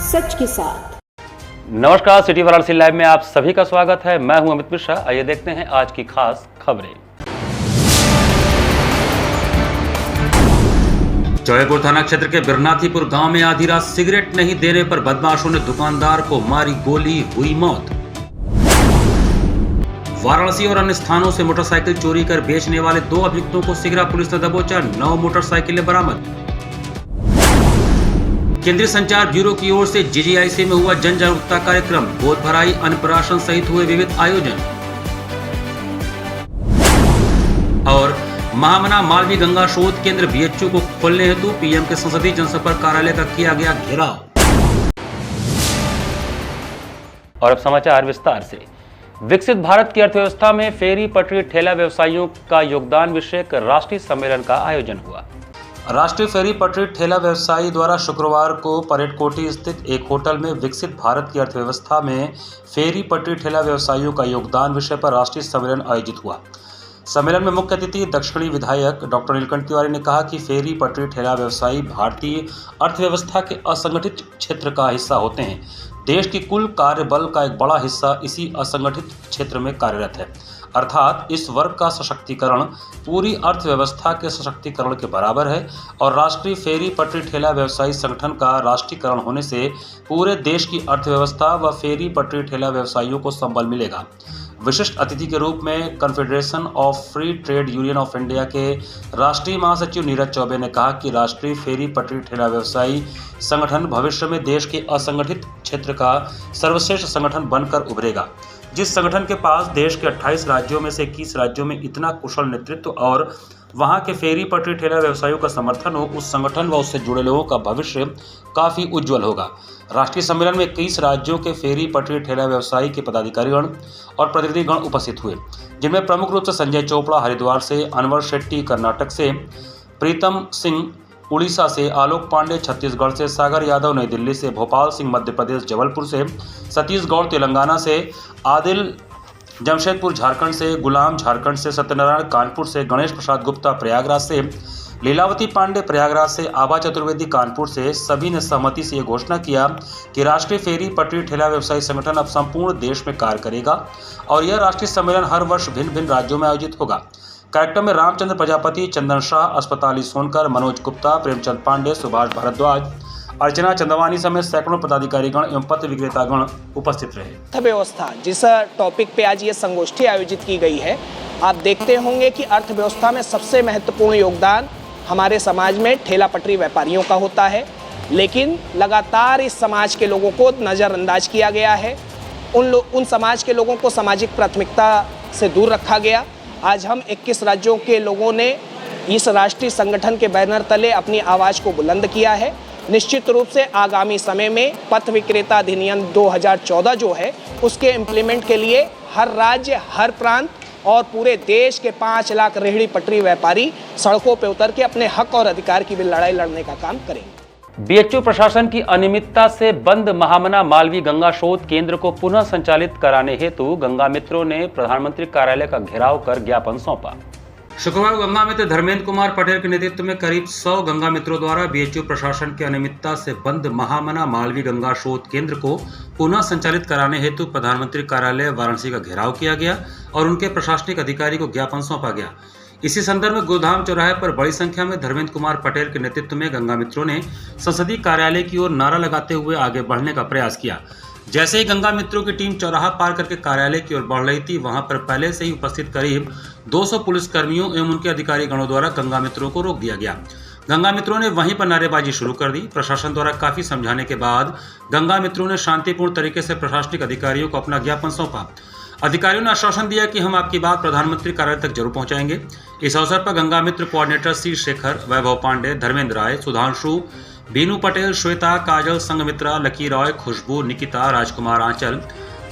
सच के साथ। नमस्कार, सिटी वाराणसी लाइव में आप सभी का स्वागत है। मैं हूं अमित मिश्रा। आइए देखते हैं आज की खास खबरें। जौहरीपुर थाना क्षेत्र के बिरनाथीपुर गांव में आधी रात सिगरेट नहीं देने पर बदमाशों ने दुकानदार को मारी गोली, हुई मौत। वाराणसी और अन्य स्थानों से मोटरसाइकिल चोरी कर बेचने वाले 2 अभियुक्तों को सिगरा पुलिस ने दबोचा, 9 मोटरसाइकिलें बरामद। केंद्रीय संचार ब्यूरो की ओर से जीजीआईसी में हुआ जन जागरूकता कार्यक्रम, गोद भराई, अन्नप्राशन सहित हुए विविध आयोजन। और महामना मालवी गंगा शोध केंद्र बीएचयू को खोलने हेतु पीएम के संसदीय जनसंपर्क कार्यालय का किया गया घेराव। और अब समाचार विस्तार से। विकसित भारत की अर्थव्यवस्था में फेरी पटरी ठेला व्यवसायियों का योगदान विषयक राष्ट्रीय सम्मेलन का आयोजन हुआ। राष्ट्रीय फेरी पटरी ठेला व्यवसायी द्वारा शुक्रवार को परेड कोठी स्थित एक होटल में विकसित भारत की अर्थव्यवस्था में फेरी पटरी ठेला व्यवसायियों का योगदान विषय पर राष्ट्रीय सम्मेलन आयोजित हुआ। सम्मेलन में मुख्य अतिथि दक्षिणी विधायक डॉक्टर नीलकंठ तिवारी ने कहा कि फेरी पटरी ठेला व्यवसायी भारतीय अर्थव्यवस्था के असंगठित क्षेत्र का हिस्सा होते हैं। देश की कुल कार्यबल का एक बड़ा हिस्सा इसी असंगठित क्षेत्र में कार्यरत है, अर्थात इस वर्ग का सशक्तिकरण पूरी अर्थव्यवस्था के सशक्तिकरण के बराबर है और राष्ट्रीय फेरी पटरी ठेला व्यवसायी संगठन का राष्ट्रीयकरण होने से पूरे देश की अर्थव्यवस्था व फेरी पटरी ठेला व्यवसायियों को संबल मिलेगा। विशिष्ट अतिथि के रूप में confederation of free trade union of India के राष्ट्रीय महासचिव नीरज चौबे ने कहा कि राष्ट्रीय फेरी पटरी ठेला व्यवसायी संगठन भविष्य में देश के असंगठित क्षेत्र का सर्वश्रेष्ठ संगठन बनकर उभरेगा। जिस संगठन के पास देश के 28 राज्यों में से 21 राज्यों में इतना कुशल नेतृत्व और वहां के फेरी पटरी ठेला व्यवसायियों का समर्थन हो, उस संगठन व उससे जुड़े लोगों का भविष्य काफी उज्जवल होगा। राष्ट्रीय सम्मेलन में 21 राज्यों के फेरी पटरी ठेला व्यवसायी के पदाधिकारीगण और प्रतिनिधिगण उपस्थित हुए, जिनमें प्रमुख रूप से संजय चोपड़ा हरिद्वार से, अनवर शेट्टी कर्नाटक से, प्रीतम सिंह उड़ीसा से, आलोक पांडे छत्तीसगढ़ से, सागर यादव नई दिल्ली से, भोपाल सिंह मध्य प्रदेश जबलपुर से, सतीश गौड़ तेलंगाना से, आदिल जमशेदपुर झारखंड से, गुलाम झारखंड से, सत्यनारायण कानपुर से, गणेश प्रसाद गुप्ता प्रयागराज से, लीलावती पांडे प्रयागराज से, आभा चतुर्वेदी कानपुर से, सभी ने सहमति से यह घोषणा किया कि राष्ट्रीय फेरी पटरी ठेला व्यवसायी संगठन अब संपूर्ण देश में कार्य करेगा और यह राष्ट्रीय सम्मेलन हर वर्ष भिन्न भिन्न राज्यों में आयोजित होगा। कार्यक्रम में रामचंद्र प्रजापति, चंदन शाह, अस्पताली सोनकर, मनोज गुप्ता, प्रेमचंद पांडे, सुभाष भारद्वाज, अर्चना चंदवानी समेत सैकड़ों पदाधिकारीगण एवं पत्र विक्रेतागण उपस्थित रहे। अर्थव्यवस्था जिस टॉपिक पे आज ये संगोष्ठी आयोजित की गई है, आप देखते होंगे कि अर्थव्यवस्था में सबसे महत्वपूर्ण योगदान हमारे समाज में ठेला पटरी व्यापारियों का होता है, लेकिन लगातार इस समाज के लोगों को नज़रअंदाज किया गया है। उन समाज के लोगों को सामाजिक प्राथमिकता से दूर रखा गया। आज हम 21 राज्यों के लोगों ने इस राष्ट्रीय संगठन के बैनर तले अपनी आवाज़ को बुलंद किया है। निश्चित रूप से आगामी समय में पथ विक्रेता अधिनियम 2014 जो है, उसके इम्प्लीमेंट के लिए हर राज्य, हर प्रांत और पूरे देश के 5 लाख रेहड़ी पटरी व्यापारी सड़कों पर उतर के अपने हक और अधिकार की भी लड़ाई लड़ने का काम करेंगे। बीएचयू प्रशासन की अनियमितता से बंद महामना मालवी गंगा शोध केंद्र को पुनः संचालित कराने हेतु गंगा मित्रों ने प्रधानमंत्री कार्यालय का घेराव कर ज्ञापन सौंपा। शुक्रवार गंगा मित्र धर्मेंद्र कुमार पटेल के नेतृत्व में करीब 100 गंगा मित्रों द्वारा बीएचयू प्रशासन की अनियमितता से बंद महामना मालवी गंगा शोध केंद्र को पुनः संचालित कराने हेतु प्रधानमंत्री कार्यालय वाराणसी का घेराव किया गया और उनके प्रशासनिक अधिकारी को ज्ञापन सौंपा गया। इसी संदर्भ में गोधाम चौराहे पर बड़ी संख्या में धर्मेंद्र कुमार पटेल के नेतृत्व में गंगा मित्रों ने संसदीय कार्यालय की ओर नारा लगाते हुए आगे बढ़ने का प्रयास किया। जैसे ही गंगा मित्रों की टीम चौराहा पार करके कार्यालय की ओर बढ़ रही थी, वहां पर पहले से ही उपस्थित करीब 200 पुलिसकर्मियों एवं उनके अधिकारी गणों द्वारा गंगा मित्रों को रोक दिया गया। गंगा मित्रों ने वहीं पर नारेबाजी शुरू कर दी। प्रशासन द्वारा काफी समझाने के बाद गंगा मित्रों ने शांतिपूर्ण तरीके से प्रशासनिक अधिकारियों को अपना ज्ञापन सौंपा। अधिकारियों ने आश्वासन दिया कि हम आपकी बात प्रधानमंत्री कार्यालय तक जरूर पहुंचाएंगे। इस अवसर पर गंगा मित्र कोऑर्डिनेटर सी शेखर, वैभव पांडे, धर्मेंद्र राय, सुधांशु, बीनू पटेल, श्वेता, काजल, संगमित्रा, लकी रॉय, खुशबू, निकिता, राजकुमार आंचल,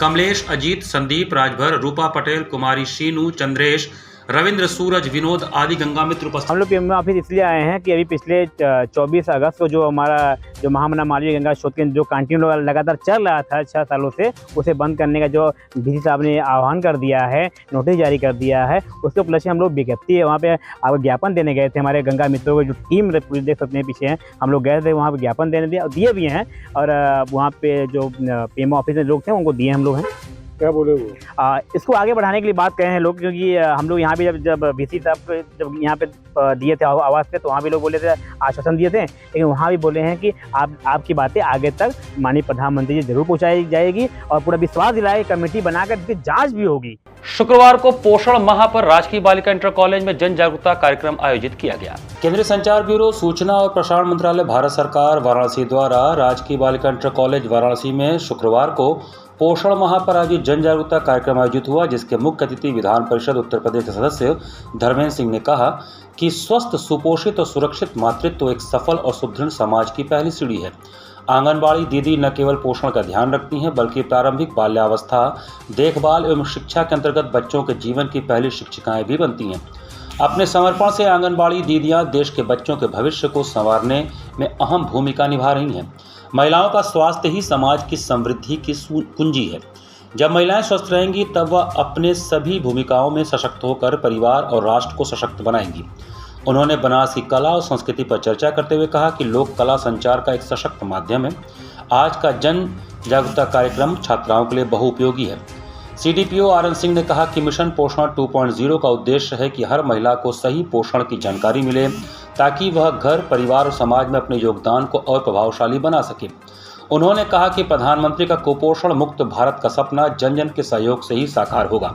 कमलेश, अजीत, संदीप, राजभर, रूपा पटेल, कुमारी शीनू, चंद्रेश, रविंद्र, सूरज, विनोद आदि गंगा मित्र उपस्थित। हम लोग पीएमओ ऑफिस इसलिए आए हैं कि अभी पिछले 24 अगस्त को जो हमारा जो महामना मालवीय गंगा शोध केंद्र जो कंटिन्यू लगातार चल रहा था 6 सालों से, उसे बंद करने का जो डीसी साहब ने आह्वान कर दिया है, नोटिस जारी कर दिया है, उसके उपलक्ष्य हम लोग विज्ञप्ति वहाँ पे आपको ज्ञापन देने गए थे। हमारे गंगा मित्रों की जो टीम देख सकते हैं पीछे हैं, हम लोग गए थे वहाँ पे ज्ञापन दिए भी हैं और वहाँ पे जो पीएमओ ऑफिस में लोग थे उनको दिए हम लोग हैं। क्या बोले वो? इसको आगे बढ़ाने के लिए बात कहे हैं लोग, क्योंकि हम लोग यहाँ भी जब वीसी साहब जब यहाँ पे दिए थे आवाज़ पे, तो वहाँ भी लोग बोले थे, आश्वासन दिए थे, लेकिन वहाँ भी बोले हैं कि आपकी बातें आगे तक माननीय प्रधानमंत्री जी जरूर पहुँचाई जाएगी और पूरा विश्वास दिलाए, कमेटी बनाकर इसकी जाँच भी होगी। शुक्रवार को पोषण माह पर राजकीय बालिका इंटर कॉलेज में जन जागरूकता कार्यक्रम आयोजित किया गया। केंद्रीय संचार ब्यूरो, सूचना और प्रसारण मंत्रालय, भारत सरकार वाराणसी द्वारा राजकीय बालिका इंटर कॉलेज वाराणसी में शुक्रवार को पोषण माह पर आयोजित जन जागरूकता कार्यक्रम आयोजित हुआ, जिसके मुख्य अतिथि विधान परिषद उत्तर प्रदेश के सदस्य धर्मेंद्र सिंह ने कहा कि स्वस्थ, सुपोषित और सुरक्षित मातृत्व एक सफल और सुदृढ़ समाज की पहली सीढ़ी है। आंगनबाड़ी दीदी न केवल पोषण का ध्यान रखती हैं, बल्कि प्रारंभिक बाल्यावस्था, देखभाल एवं शिक्षा के अंतर्गत बच्चों के जीवन की पहली शिक्षिकाएं भी बनती हैं। अपने समर्पण से आंगनबाड़ी दीदियां देश के बच्चों के भविष्य को संवारने में अहम भूमिका निभा रही हैं। महिलाओं का स्वास्थ्य ही समाज की समृद्धि की कुंजी है। जब महिलाएं स्वस्थ रहेंगी तब वह अपने सभी भूमिकाओं में सशक्त होकर परिवार और राष्ट्र को सशक्त बनाएंगी। उन्होंने बनारस की कला और संस्कृति पर चर्चा करते हुए कहा कि लोक कला संचार का एक सशक्त माध्यम है। आज का जन जागरूकता कार्यक्रम छात्राओं के लिए बहुउपयोगी है। सीडीपीओ आर एन सिंह ने कहा कि मिशन पोषण 2.0 का उद्देश्य है कि हर महिला को सही पोषण की जानकारी मिले, ताकि वह घर, परिवार और समाज में अपने योगदान को और प्रभावशाली बना सके। उन्होंने कहा कि प्रधानमंत्री का कुपोषण मुक्त भारत का सपना जन जन के सहयोग से ही साकार होगा।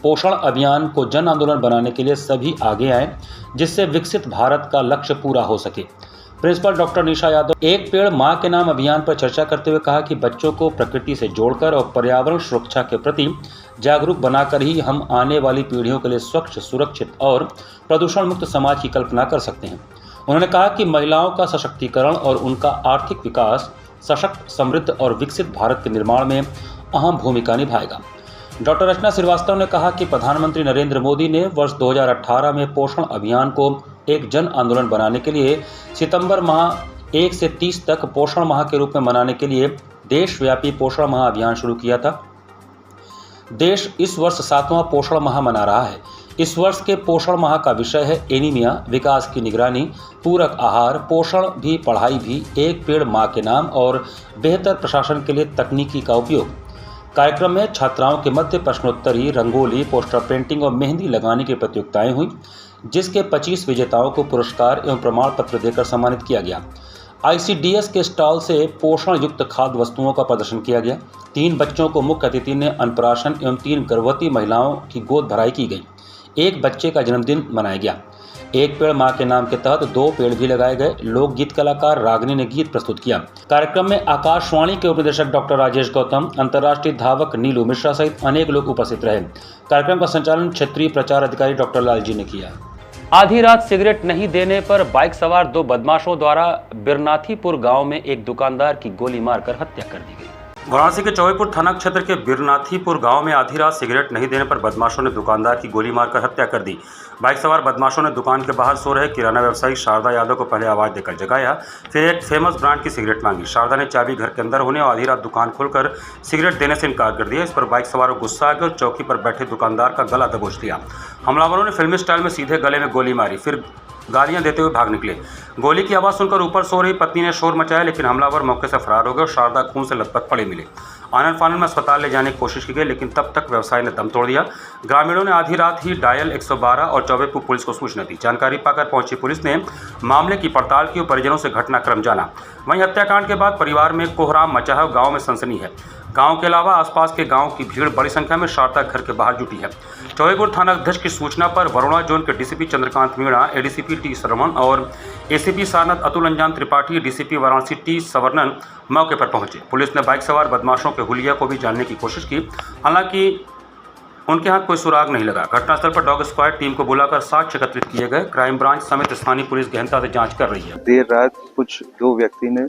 पोषण अभियान को जन आंदोलन बनाने के लिए सभी आगे आएं, जिससे विकसित भारत का लक्ष्य पूरा हो सके। प्रिंसिपल डॉक्टर निशा यादव एक पेड़ मां के नाम अभियान पर चर्चा करते हुए कहा कि बच्चों को प्रकृति से जोड़कर और पर्यावरण सुरक्षा के प्रति जागरूक बनाकर ही हम आने वाली पीढ़ियों के लिए स्वच्छ, सुरक्षित और प्रदूषण मुक्त समाज की कल्पना कर सकते हैं। उन्होंने कहा कि महिलाओं का सशक्तिकरण और उनका आर्थिक विकास सशक्त, समृद्ध और विकसित भारत के निर्माण में अहम भूमिका निभाएगा। डॉक्टर रचना श्रीवास्तव ने कहा कि प्रधानमंत्री नरेंद्र मोदी ने वर्ष 2018 में पोषण अभियान को एक जन आंदोलन बनाने के लिए सितंबर माह 1 से 30 तक पोषण माह के रूप में मनाने के लिए देशव्यापी पोषण माह अभियान शुरू किया था। देश इस वर्ष 7वां पोषण माह मना रहा है। इस वर्ष के पोषण माह का विषय है एनीमिया, विकास की निगरानी, पूरक आहार, पोषण भी, पढ़ाई भी, एक पेड़ मां के नाम और बेहतर प्रशासन के लिए तकनीकी का उपयोग। कार्यक्रम में छात्राओं के मध्य प्रश्नोत्तरी, रंगोली, पोस्टर पेंटिंग और मेहंदी लगाने की प्रतियोगिताएं हुई, जिसके 25 विजेताओं को पुरस्कार एवं प्रमाण पत्र देकर सम्मानित किया गया। आईसीडीएस के स्टॉल से पोषण युक्त खाद्य वस्तुओं का प्रदर्शन किया गया। 3 बच्चों को मुख्य अतिथि ने अन्नप्राशन एवं 3 गर्भवती महिलाओं की गोद भराई की गई। 1 बच्चे का जन्मदिन मनाया गया। एक पेड़ मां के नाम के तहत 2 पेड़ भी लगाए गए। लोकगीत कलाकार रागनी ने गीत प्रस्तुत किया। कार्यक्रम में आकाशवाणी के उपनिदेशक डॉक्टर राजेश गौतम, अंतर्राष्ट्रीय धावक नीलू मिश्रा सहित अनेक लोग उपस्थित रहे। कार्यक्रम का संचालन क्षेत्रीय प्रचार अधिकारी डॉक्टर लाल जी ने किया। आधी रात सिगरेट नहीं देने पर बाइक सवार 2 बदमाशों द्वारा बिरनाथीपुर गांव में एक दुकानदार की गोली मारकर हत्या कर दी गई। वाराणसी के चौबेपुर थाना क्षेत्र के बिरनाथीपुर गांव में आधी रात सिगरेट नहीं देने पर बदमाशों ने दुकानदार की गोली मारकर हत्या कर दी। बाइक सवार बदमाशों ने दुकान के बाहर सो रहे किराना व्यवसायी शारदा यादव को पहले आवाज़ देकर जगाया, फिर एक फेमस ब्रांड की सिगरेट मांगी। शारदा ने चाबी घर के अंदर होने और आधी रात दुकान खोलकर सिगरेट देने से इनकार कर दिया। इस पर बाइक सवारों को गुस्सा आ गया और चौकी पर बैठे दुकानदार का गला दबोच दिया। हमलावरों ने फिल्मी स्टाइल में सीधे गले में गोली मारी, फिर गालियां देते हुए भाग निकले। गोली की आवाज़ सुनकर ऊपर सो रही पत्नी ने शोर मचाया, लेकिन हमलावर मौके से फरार हो गए और शारदा खून से लथपथ पड़े मिले। आनन फानन में अस्पताल ले जाने की कोशिश की गई, लेकिन तब तक व्यवसायी ने दम तोड़ दिया। ग्रामीणों ने आधी रात ही डायल 112 और चौबेपुर पुलिस को सूचना दी। जानकारी पाकर पहुंची पुलिस ने मामले की पड़ताल की और परिजनों से घटनाक्रम जाना। वहीं हत्याकांड के बाद परिवार में कोहराम मचा है और गाँव में सनसनी है। गांव के अलावा आसपास के गांव की भीड़ बड़ी संख्या में शारदा घर के बाहर जुटी है। चौबेपुर थाना अध्यक्ष की सूचना पर वरुणा जोन के DCP Chandrakant Meena, ADCP T Shravan और ACP Sarnath Atul Anjan Tripathi, DCP Varanasi T Saravanan मौके पर पहुंचे। पुलिस ने बाइक सवार बदमाशों के हुलिया को भी जानने की कोशिश की, हालांकि उनके हाथ कोई सुराग नहीं लगा। घटनास्थल पर डॉग स्क्वाड टीम को बुलाकर साक्ष्य एकत्रित किए गए। क्राइम ब्रांच समेत स्थानीय पुलिस गहनता से जांच कर रही है। देर रात कुछ 2 व्यक्ति ने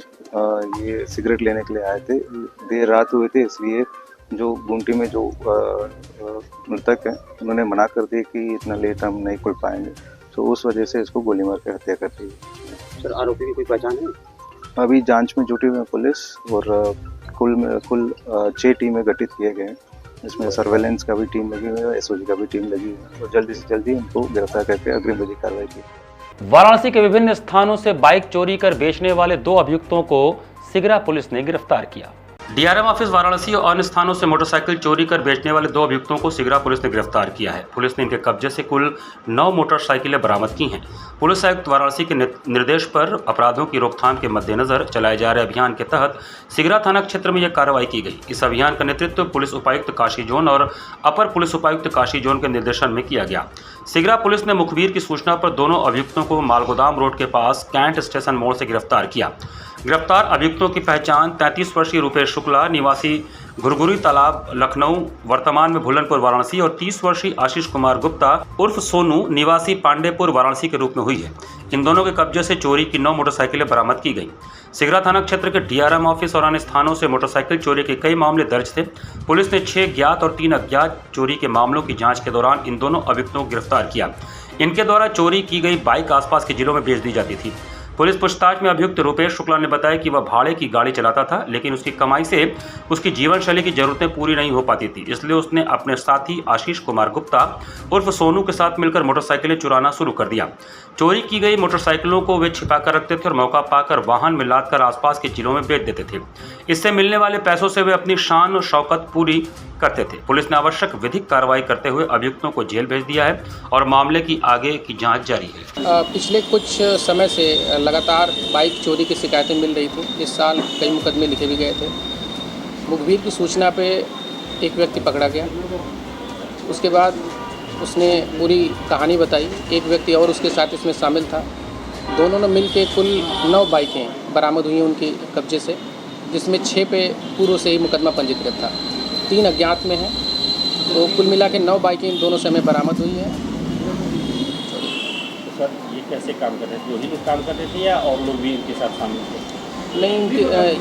ये सिगरेट लेने के लिए आए थे। देर रात हुए थे, इसलिए जो गुमटी में जो मृतक है, उन्होंने मना कर दिया कि इतना लेट हम नहीं खोल पाएंगे, तो उस वजह से इसको गोली मार के हत्या कर दी। सर आरोपी की कोई पहचान है? अभी जांच में जुटी हुई है पुलिस, और कुल 6 टीमें गठित किए गए हैं। इसमें सर्वेलेंस का भी टीम लगी हुई है, एसओजी का भी टीम लगी हुई है, और जल्दी से जल्दी उनको गिरफ्तार करके अग्रिम विधिक कार्रवाई की। वाराणसी के विभिन्न स्थानों से बाइक चोरी कर बेचने वाले 2 अभियुक्तों को सिगरा पुलिस ने गिरफ्तार किया। डीआरएम ऑफिस वाराणसी और अन्य स्थानों से मोटरसाइकिल चोरी कर बेचने वाले 2 अभियुक्तों को सिगरा पुलिस ने गिरफ्तार किया है। पुलिस ने इनके कब्जे से कुल 9 मोटरसाइकिलें बरामद की हैं। पुलिस आयुक्त वाराणसी के निर्देश पर अपराधों की रोकथाम के मद्देनजर चलाए जा रहे अभियान के तहत सिगरा थाना क्षेत्र में यह कार्रवाई की गई। इस अभियान का नेतृत्व पुलिस उपायुक्त काशी जोन और अपर पुलिस उपायुक्त काशी जोन के निर्देशन में किया गया। सिगरा पुलिस ने मुखबिर की सूचना पर दोनों अभियुक्तों को मालगोदाम रोड के पास कैंट स्टेशन मोड़ से गिरफ्तार किया। गिरफ्तार अभियुक्तों की पहचान 33 वर्षीय रुपेश शुक्ला निवासी घुरघुरी तालाब लखनऊ वर्तमान में भुलनपुर वाराणसी और 30 वर्षीय आशीष कुमार गुप्ता उर्फ सोनू निवासी पांडेपुर वाराणसी के रूप में हुई है। इन दोनों के कब्जे से चोरी की 9 मोटरसाइकिलें बरामद की गई। सिगरा थाना क्षेत्र के डीआरएम ऑफिस और अन्य स्थानों से मोटरसाइकिल चोरी के कई मामले दर्ज थे। पुलिस ने 6 ज्ञात और 3 अज्ञात चोरी के मामलों की जांच के दौरान इन दोनों अभियुक्तों को गिरफ्तार किया। इनके द्वारा चोरी की गई बाइक आसपास के जिलों में बेच दी जाती थी। पुलिस पूछताछ में अभियुक्त रुपेश शुक्ला ने बताया कि वह भाड़े की गाड़ी चलाता था, लेकिन उसकी कमाई से उसकी जीवन शैली की जरूरतें पूरी नहीं हो पाती थी, इसलिए उसने अपने साथी आशीष कुमार गुप्ता उर्फ सोनू के साथ मिलकर मोटरसाइकिलें चुराना शुरू कर दिया। चोरी की गई मोटरसाइकिलों को वे छिपाकर रखते थे और मौका पाकर वाहन में लादकर आसपास के जिलों में बेच देते थे। इससे मिलने वाले पैसों से वे अपनी शान और शौकत पूरी करते थे। पुलिस ने आवश्यक विधिक कार्रवाई करते हुए अभियुक्तों को जेल भेज दिया है और मामले की आगे की जांच जारी है। पिछले कुछ समय से लगातार बाइक चोरी की शिकायतें मिल रही थी। इस साल कई मुकदमे लिखे भी गए थे। मुखबिर की सूचना पे एक व्यक्ति पकड़ा गया। उसके बाद उसने पूरी कहानी बताई। एक व्यक्ति और उसके साथ इसमें शामिल था। दोनों ने मिलकर कुल 9 बाइकें बरामद हुई उनके कब्जे से, जिसमें 6 पे पूर्व से ही मुकदमा पंजीकृत था, 3 अज्ञात में हैं। तो कुल मिला के 9 बाइकें इन दोनों से हमें बरामद हुई हैं। तो सर ये कैसे काम कर रहे थे? 2 ही लोग काम करते थे या और लोग भी इनके साथ शामिल थे? नहीं,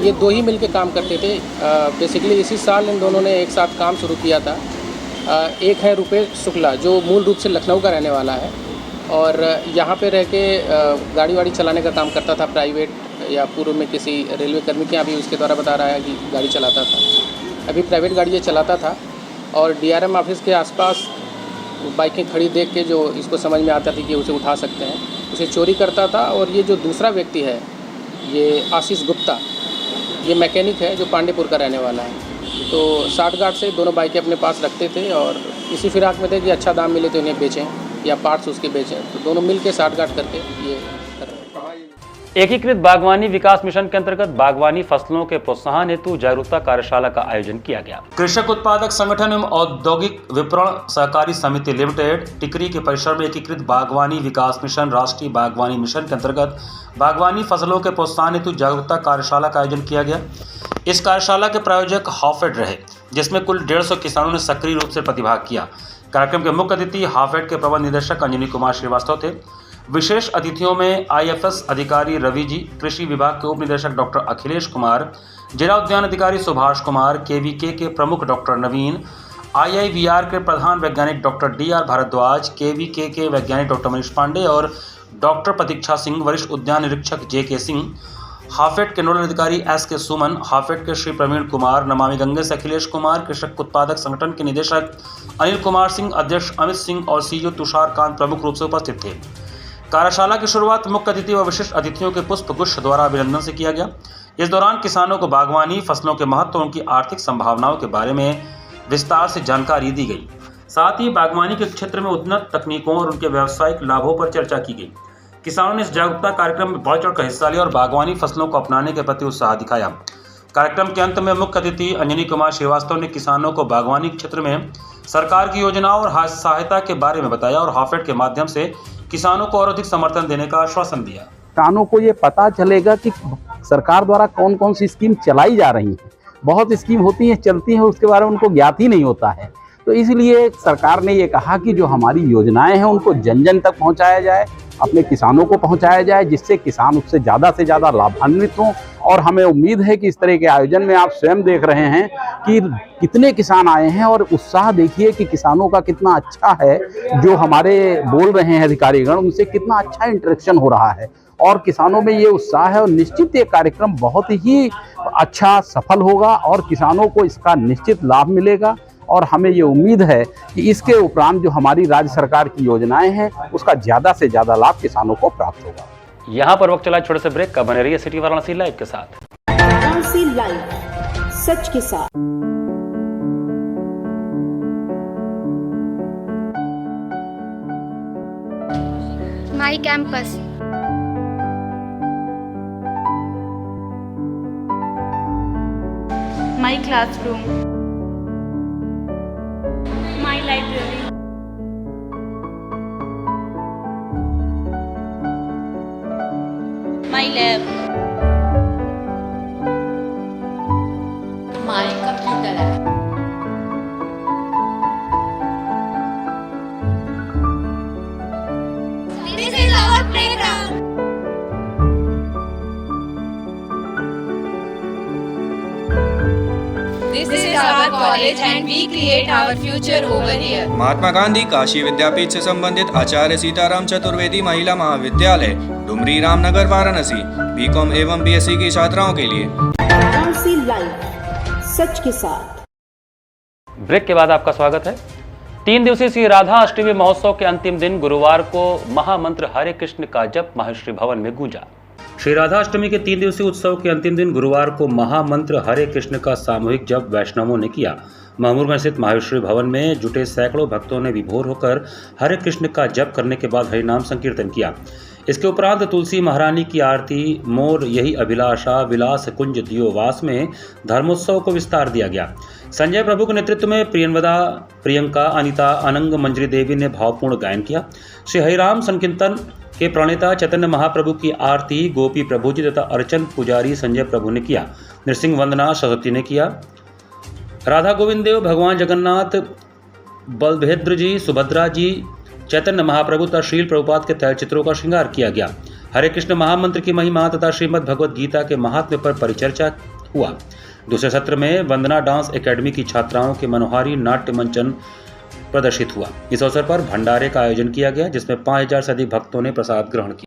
ये 2 ही मिल के काम करते थे। बेसिकली इसी साल इन दोनों ने एक साथ काम शुरू किया था। एक है रुपेश शुक्ला जो मूल रूप से लखनऊ का रहने वाला है और यहाँ पे रह के गाड़ी वाड़ी चलाने का काम करता था, प्राइवेट या पूर्व में किसी रेलवे कर्मी के यहाँ भी उसके द्वारा बता रहा है कि गाड़ी चलाता था। अभी प्राइवेट गाड़ी ये चलाता था और डीआरएम ऑफिस के आसपास बाइकें खड़ी देख के जो इसको समझ में आता था कि उसे उठा सकते हैं, उसे चोरी करता था। और ये जो दूसरा व्यक्ति है, ये आशीष गुप्ता, ये मैकेनिक है जो पांडेपुर का रहने वाला है। तो साठगांठ से दोनों बाइकें अपने पास रखते थे और इसी फिराक में थे कि अच्छा दाम मिले तो इन्हें बेचें या पार्ट्स उसके बेचें। तो दोनों मिल के साठगांठ करके ये कर रहे हैं। एकीकृत बागवानी विकास मिशन के अंतर्गत बागवानी फसलों के प्रोत्साहन हेतु जागरूकता कार्यशाला का आयोजन किया गया। कृषक उत्पादक संगठन एवं औद्योगिक विपणन सहकारी समिति लिमिटेड टिकरी के परिसर में एकीकृत बागवानी विकास मिशन राष्ट्रीय बागवानी मिशन के अंतर्गत बागवानी फसलों के प्रोत्साहन हेतु जागरूकता कार्यशाला का आयोजन किया गया। इस कार्यशाला के प्रायोजक हाफेड रहे, जिसमें कुल 150 किसानों ने सक्रिय रूप से प्रतिभाग किया। कार्यक्रम के मुख्य अतिथि हाफेड के प्रबंध निदेशक अंजनी कुमार श्रीवास्तव थे। विशेष अतिथियों में आईएफएस अधिकारी रवि जी, कृषि विभाग के उप निदेशक डॉक्टर अखिलेश कुमार, जिला उद्यान अधिकारी सुभाष कुमार, केवीके के प्रमुख डॉक्टर नवीन, आईआईवीआर के प्रधान वैज्ञानिक डॉक्टर डीआर भारद्वाज, केवीके के वैज्ञानिक डॉक्टर मनीष पांडे और डॉक्टर प्रतीक्षा सिंह, वरिष्ठ उद्यान निरीक्षक जेके सिंह, हाफेड के नोडल अधिकारी एसके सुमन, हाफेड के श्री प्रवीण कुमार, नमामि गंगे से अखिलेश कुमार, कृषक उत्पादक संगठन के निदेशक अनिल कुमार सिंह, अध्यक्ष अमित सिंह और सीईओ तुषार कांत प्रमुख रूप से उपस्थित थे। कार्यशाला की शुरुआत मुख्य अतिथि व विशिष्ट अतिथियों के पुष्प गुच्छ द्वारा अभिनंदन से किया गया। इस दौरान किसानों को बागवानी फसलों के महत्व और उनकी आर्थिक संभावनाओं के बारे में विस्तार से जानकारी दी गई। साथ ही बागवानी के क्षेत्र में उन्नत तकनीकों और उनके व्यावसायिक लाभों पर चर्चा की गई। किसानों ने इस जागरूकता कार्यक्रम में बढ़ चढ़कर हिस्सा लिया और बागवानी फसलों को अपनाने के प्रति उत्साह दिखाया। कार्यक्रम के अंत में मुख्य अतिथि अंजनी कुमार श्रीवास्तव ने किसानों को बागवानी क्षेत्र में सरकार की योजनाओं और सहायता के बारे में बताया और हाफेड के माध्यम से किसानों को और अधिक समर्थन देने का आश्वासन दिया। किसानों को ये पता चलेगा कि सरकार द्वारा कौन कौन सी स्कीम चलाई जा रही है। बहुत स्कीम होती हैं, चलती हैं, उसके बारे में उनको ज्ञात ही नहीं होता है। तो इसलिए सरकार ने ये कहा कि जो हमारी योजनाएं हैं उनको जन जन तक पहुंचाया जाए, अपने किसानों को पहुंचाया जाए, जिससे किसान उससे ज़्यादा से ज़्यादा लाभान्वित हों और हमें उम्मीद है कि इस तरह के आयोजन में आप स्वयं देख रहे हैं कि कितने किसान आए हैं और उत्साह देखिए कि किसानों का कितना अच्छा है, जो हमारे बोल रहे हैं अधिकारीगण उनसे कितना अच्छा इंटरेक्शन हो रहा है और किसानों में ये उत्साह है और निश्चित ये कार्यक्रम बहुत ही अच्छा सफल होगा और किसानों को इसका निश्चित लाभ मिलेगा। और हमें ये उम्मीद है कि इसके उपरांत जो हमारी राज्य सरकार की योजनाएं हैं उसका ज़्यादा से ज़्यादा लाभ किसानों को प्राप्त होगा। यहाँ पर वक्त चला छोटे से ब्रेक का, बने रहिए सिटी वाराणसी लाइव के साथ। वाराणसी लाइव, सच के साथ। My campus, my classroom, my library, my lab, my computer lab, this is our playground. This is our college and we create our future over here. Mahatma Gandhi Kashi विद्यापीठ से संबंधित आचार्य सीताराम चतुर्वेदी महिला महाविद्यालय, डुमरी रामनगर, वाराणसी, बीकॉम एवं बीएससी की छात्राओं के लिए। वाराणसी लाइव, सच के साथ। ब्रेक के बाद आपका स्वागत है। 3 दिवसीय श्री राधा अष्टमी महोत्सव के अंतिम दिन गुरुवार को महामंत्र हरे कृष्ण का जप महर्षि भवन में गूंजा। श्री राधा अष्टमी के 3 दिवसीय उत्सव के अंतिम दिन गुरुवार को महामंत्र हरे कृष्ण का सामूहिक जप वैष्णवों ने किया। महमूरगंज स्थित माहेश्वरी भवन में जुटे सैकड़ों भक्तों ने विभोर होकर हरे कृष्ण का जप करने के बाद हरिनाम संकीर्तन किया। इसके उपरांत तुलसी महारानी की आरती, मोर यही अभिलाषा, विलास कुंज दियो वास में धर्मोत्सव को विस्तार दिया गया। संजय प्रभु के नेतृत्व में प्रियंवदा, प्रियंका, अनिता, अनंग, मंजरी देवी ने भावपूर्ण गायन किया। श्री हरिराम संकीर्तन के प्रणेता चैतन्य महाप्रभु की आरती गोपी प्रभु जी तथा अर्चन पुजारी संजय प्रभु ने किया। नृसिंह वंदना सरस्वती ने किया। राधा गोविंद देव, भगवान जगन्नाथ, बलभद्र जी, सुभद्रा जी, चैतन्य महाप्रभु तथा श्रील प्रभुपाद के तैलचित्रों का श्रृंगार किया गया। हरे कृष्ण महामंत्र की महिमा तथा श्रीमद् भगवद गीता के महात्म्य पर परिचर्चा हुआ। दूसरे सत्र में वंदना डांस एकेडमी की छात्राओं के मनोहारी नाट्य मंचन प्रदर्शित हुआ। इस अवसर पर भंडारे का आयोजन किया गया, जिसमें 5000 से अधिक भक्तों ने प्रसाद ग्रहण किया।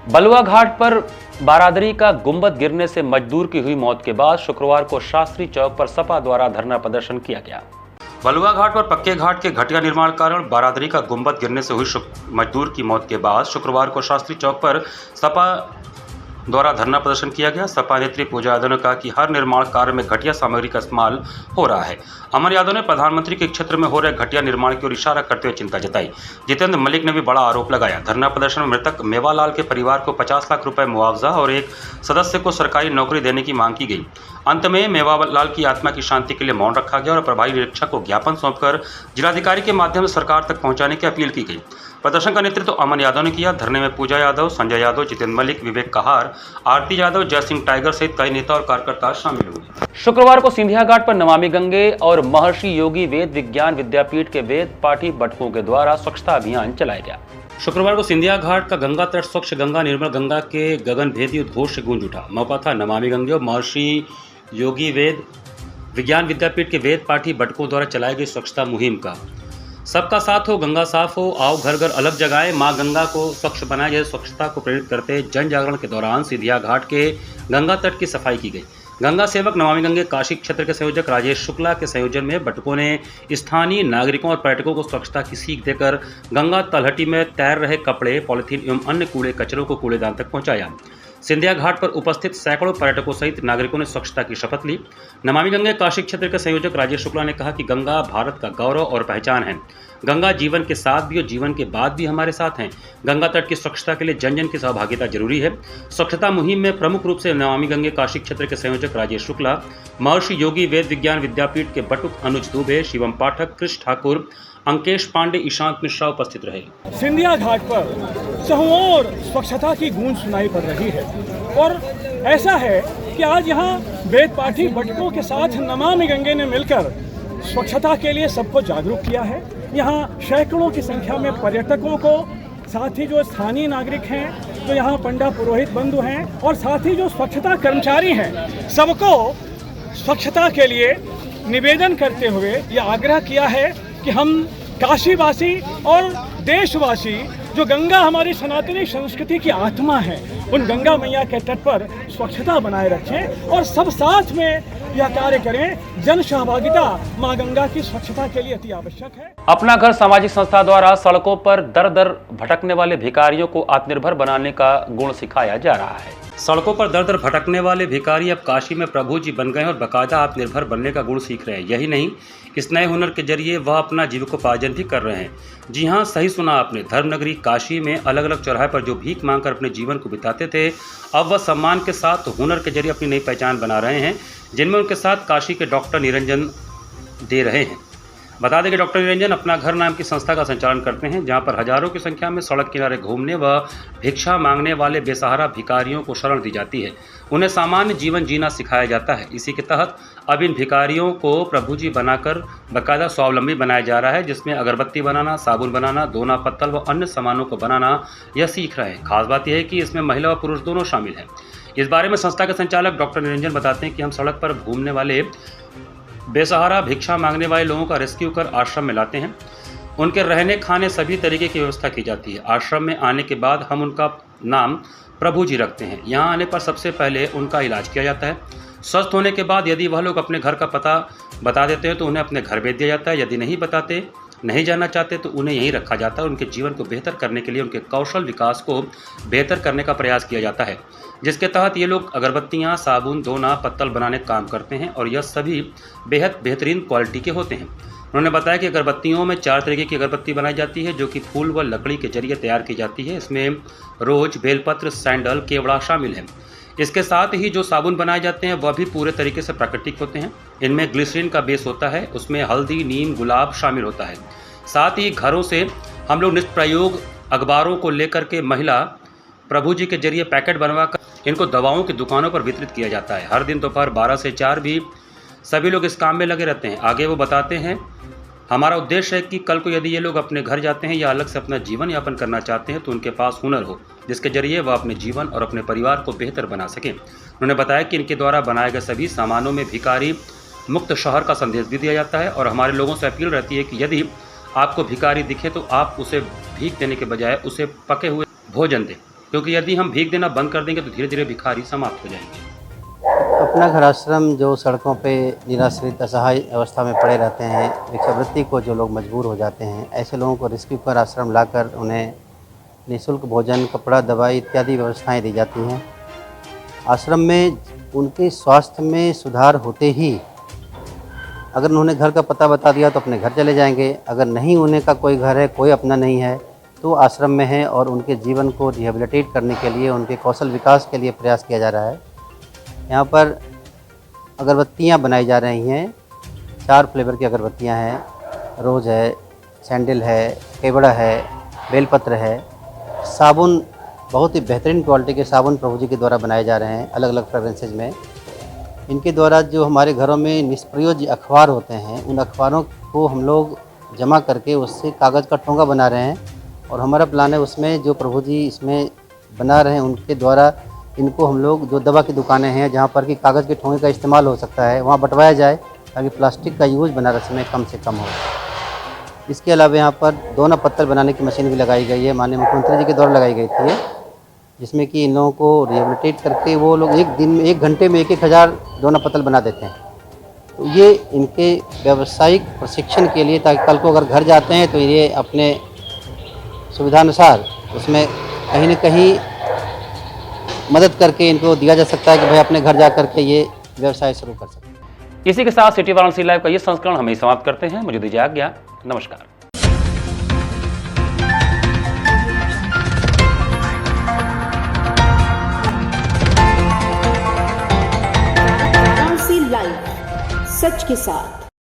बलुआ घाट पर बारादरी का गुंबद गिरने से मजदूर की हुई मौत के बाद शुक्रवार को शास्त्री चौक पर सपा द्वारा धरना प्रदर्शन किया गया। बलुआ घाट पर पक्के घाट के घटिया निर्माण कारण बारादरी का गुंबद गिरने से हुई मजदूर की मौत के बाद शुक्रवार को शास्त्री चौक पर सपा द्वारा धरना प्रदर्शन किया गया। सपा नेत्री पूजा यादव ने कहा कि हर निर्माण कार्य में घटिया सामग्री का इस्तेमाल हो रहा है। अमर यादव ने प्रधानमंत्री के क्षेत्र में हो रहे घटिया निर्माण की ओर इशारा करते हुए चिंता जताई। जितेंद्र मलिक ने भी बड़ा आरोप लगाया। धरना प्रदर्शन में मृतक मेवालाल के परिवार को 50 लाख रुपए मुआवजा और एक सदस्य को सरकारी नौकरी देने की मांग की गई। अंत में मेवालाल की आत्मा की शांति के लिए मौन रखा गया और प्रभारी निरीक्षक को ज्ञापन सौंपकर जिलाधिकारी के माध्यम से सरकार तक पहुंचाने की अपील की गई। प्रदर्शन का नेतृत्व अमन यादव ने किया। धरने में पूजा यादव, संजय यादव, जितेंद्र मलिक, विवेक कहार, आरती यादव, जय सिंह टाइगर सहित कई नेता और कार्यकर्ता शामिल हुए। शुक्रवार को सिंधिया घाट पर नमामि गंगे और महर्षि योगी वेद विज्ञान विद्यापीठ के वेद पाठी बटकों के द्वारा स्वच्छता अभियान चलाया गया। शुक्रवार को सिंधिया घाट का गंगा तट स्वच्छ गंगा निर्मल गंगा के गगनभेदी उद्घोष से गूंज उठा। मौका था नमामि गंगे और महर्षि योगी वेद विज्ञान विद्यापीठ के वेद पाठी बटकों द्वारा चलाई गई स्वच्छता मुहिम का। सबका साथ हो, गंगा साफ हो, आओ घर घर अलग जगाएं, मां गंगा को स्वच्छ बनाए, जैसे स्वच्छता को प्रेरित करते जन जागरण के दौरान सिंधिया घाट के गंगा तट की सफाई की गई। गंगा सेवक नमामि गंगे काशी क्षेत्र के संयोजक राजेश शुक्ला के संयोजन में बटकों ने स्थानीय नागरिकों और पर्यटकों को स्वच्छता की सीख देकर गंगा तलहटी में तैर रहे कपड़े, पॉलिथीन एवं अन्य कूड़े कचरों को कूड़ेदान तक पहुंचाया। सिंधिया घाट पर उपस्थित सैकड़ों पर्यटकों सहित नागरिकों ने स्वच्छता की शपथ ली। नमामि गंगे काशी क्षेत्र के संयोजक राजेश शुक्ला ने कहा कि गंगा भारत का गौरव और पहचान है। गंगा जीवन के साथ भी और जीवन के बाद भी हमारे साथ हैं। गंगा तट की स्वच्छता के लिए जन जन की सहभागिता जरूरी है। स्वच्छता मुहिम में प्रमुख रूप से नमामि गंगे काशी क्षेत्र के संयोजक राजेश शुक्ला, महर्षि योगी वेद विज्ञान विद्यापीठ के बटुक अनुज दुबे, शिवम पाठक, कृष्ण ठाकुर, अंकेश पांडे, ईशांत मिश्रा उपस्थित रहे। सिंधिया घाट पर चहुओर स्वच्छता की गूंज सुनाई पड़ रही है और ऐसा है कि आज यहाँ वेद पाठी बटकों के साथ नमामि गंगे ने मिलकर स्वच्छता के लिए सबको जागरूक किया है। यहाँ सैकड़ों की संख्या में पर्यटकों को, साथ ही जो स्थानीय नागरिक हैं, जो यहाँ पंडा पुरोहित बंधु हैं और साथ ही जो स्वच्छता कर्मचारी हैं, सबको स्वच्छता के लिए निवेदन करते हुए ये आग्रह किया है कि हम काशीवासी और देशवासी, जो गंगा हमारी सनातनी संस्कृति की आत्मा है, उन गंगा मैया के तट पर स्वच्छता बनाए रखें और सब साथ में यह कार्य करें। जन सहभागिता माँ गंगा की स्वच्छता के लिए अति आवश्यक है। अपना घर सामाजिक संस्था द्वारा सड़कों पर दर दर भटकने वाले भिखारियों को आत्मनिर्भर बनाने का गुण सिखाया जा रहा है। सड़कों पर दर दर भटकने वाले भिखारी अब काशी में प्रभु जी बन गए और बाकायदा आत्मनिर्भर बनने का गुण सीख रहे हैं। यही नहीं, इस नए हुनर के जरिए वह अपना जीविकोपार्जन भी कर रहे हैं। जी हाँ, सही सुना आपने, धर्मनगरी काशी में अलग अलग चौराहे पर जो भीख मांगकर अपने जीवन को बिताते थे, अब वह सम्मान के साथ हुनर के जरिए अपनी नई पहचान बना रहे हैं, जिनमें उनके साथ काशी के डॉक्टर निरंजन दे रहे हैं। बता दें कि डॉक्टर निरंजन अपना घर नाम की संस्था का संचालन करते हैं, जहां पर हजारों की संख्या में सड़क किनारे घूमने व भिक्षा मांगने वाले बेसहारा भिखारियों को शरण दी जाती है। उन्हें सामान्य जीवन जीना सिखाया जाता है। इसी के तहत अब इन भिखारियों को प्रभु जी बनाकर बाकायदा स्वावलंबी बनाया जा रहा है, जिसमें अगरबत्ती बनाना, साबुन बनाना, दोना पत्तल व अन्य सामानों को बनाना यह सीख रहे हैं। खास बात यह है कि इसमें महिला व पुरुष दोनों शामिल हैं। इस बारे में संस्था के संचालक डॉक्टर निरंजन बताते हैं कि हम सड़क पर घूमने वाले बेसहारा भिक्षा मांगने वाले लोगों का रेस्क्यू कर आश्रम में लाते हैं। उनके रहने खाने सभी तरीके की व्यवस्था की जाती है। आश्रम में आने के बाद हम उनका नाम प्रभु जी रखते हैं। यहाँ आने पर सबसे पहले उनका इलाज किया जाता है। स्वस्थ होने के बाद यदि वह लोग अपने घर का पता बता देते हैं तो उन्हें अपने घर भेज दिया जाता है। यदि नहीं जाना चाहते तो उन्हें यहीं रखा जाता है। उनके जीवन को बेहतर करने के लिए उनके कौशल विकास को बेहतर करने का प्रयास किया जाता है, जिसके तहत ये लोग अगरबत्तियाँ, साबुन, दोना, पत्तल बनाने का काम करते हैं और यह सभी बेहद बेहतरीन क्वालिटी के होते हैं। उन्होंने बताया कि अगरबत्तियों में 4 तरीके की अगरबत्ती बनाई जाती है, जो कि फूल व लकड़ी के जरिए तैयार की जाती है। इसमें रोज, बेलपत्र, सैंडल, केवड़ा शामिल है। इसके साथ ही जो साबुन बनाए जाते हैं वह भी पूरे तरीके से प्राकृतिक होते हैं। इनमें ग्लिसरीन का बेस होता है, उसमें हल्दी, नीम, गुलाब शामिल होता है। साथ ही घरों से हम लोग नित्य प्रयोग अखबारों को लेकर के महिला प्रभु जी के जरिए पैकेट बनवाकर इनको दवाओं की दुकानों पर वितरित किया जाता है। हर दिन दोपहर 12 से 4 भी सभी लोग इस काम में लगे रहते हैं। आगे वो बताते हैं, हमारा उद्देश्य है कि कल को यदि ये लोग अपने घर जाते हैं या अलग से अपना जीवन यापन करना चाहते हैं तो उनके पास हुनर हो, जिसके जरिए वह अपने जीवन और अपने परिवार को बेहतर बना सकें। उन्होंने बताया कि इनके द्वारा बनाए गए सभी सामानों में भिखारी मुक्त शहर का संदेश भी दिया जाता है और हमारे लोगों से अपील रहती है कि यदि आपको भिखारी दिखे तो आप उसे भीख देने के बजाय उसे पके हुए भोजन दें, क्योंकि यदि हम भीख देना बंद कर देंगे तो धीरे धीरे भिखारी समाप्त हो जाएंगे। अपना घर आश्रम जो सड़कों पे निराश्रित असहाय अवस्था में पड़े रहते हैं, भिक्षावृत्ति को जो लोग मजबूर हो जाते हैं, ऐसे लोगों को रेस्क्यू कर आश्रम लाकर उन्हें निःशुल्क भोजन, कपड़ा, दवाई इत्यादि व्यवस्थाएं दी जाती हैं। आश्रम में उनके स्वास्थ्य में सुधार होते ही अगर उन्होंने घर का पता बता दिया तो अपने घर चले जाएंगे। अगर नहीं उन्हें का कोई घर है, कोई अपना नहीं है, तो आश्रम में है और उनके जीवन को रिहेबिलिटेट करने के लिए, उनके कौशल विकास के लिए प्रयास किया जा रहा है। यहाँ पर अगरबत्तियाँ बनाई जा रही हैं, 4 फ्लेवर की अगरबत्तियाँ हैं, रोज़ है, सैंडल है, केवड़ा है, बेलपत्र है। साबुन बहुत ही बेहतरीन क्वालिटी के साबुन प्रभु जी के द्वारा बनाए जा रहे हैं अलग अलग फ्रेगरेंसेज में। इनके द्वारा जो हमारे घरों में निष्प्रयोज्य अखबार होते हैं, उन अखबारों को हम लोग जमा करके उससे कागज़ का ठोंगा बना रहे हैं और हमारा प्लान है उसमें जो प्रभु जी इसमें बना रहे हैं उनके द्वारा इनको हम लोग जो दवा की दुकानें हैं जहाँ पर कि कागज़ के ठोंगे का इस्तेमाल हो सकता है, वहाँ बंटवाया जाए ताकि प्लास्टिक का यूज़ बनारस में कम से कम हो। इसके अलावा यहाँ पर दोना पत्तल बनाने की मशीन भी लगाई गई है, माननीय मुख्यमंत्री जी के द्वारा लगाई गई थी, जिसमें कि इन लोगों को रिहेबिलिटेट करके वो लोग एक दिन में 1 घंटे में 1-1000 दोना पत्तल बना देते हैं। तो ये इनके व्यावसायिक प्रशिक्षण के लिए, ताकि कल को अगर घर जाते हैं तो ये अपने सुविधानुसार उसमें कहीं न कहीं मदद करके इनको दिया जा सकता है कि भाई अपने घर जा कर के ये व्यवसाय शुरू कर सकते हैं। इसी के साथ सिटी वाराणसी लाइव का ये संस्करण हम ही समाप्त करते हैं। मुझे दीजिए आज्ञा, नमस्कार। सच के साथ।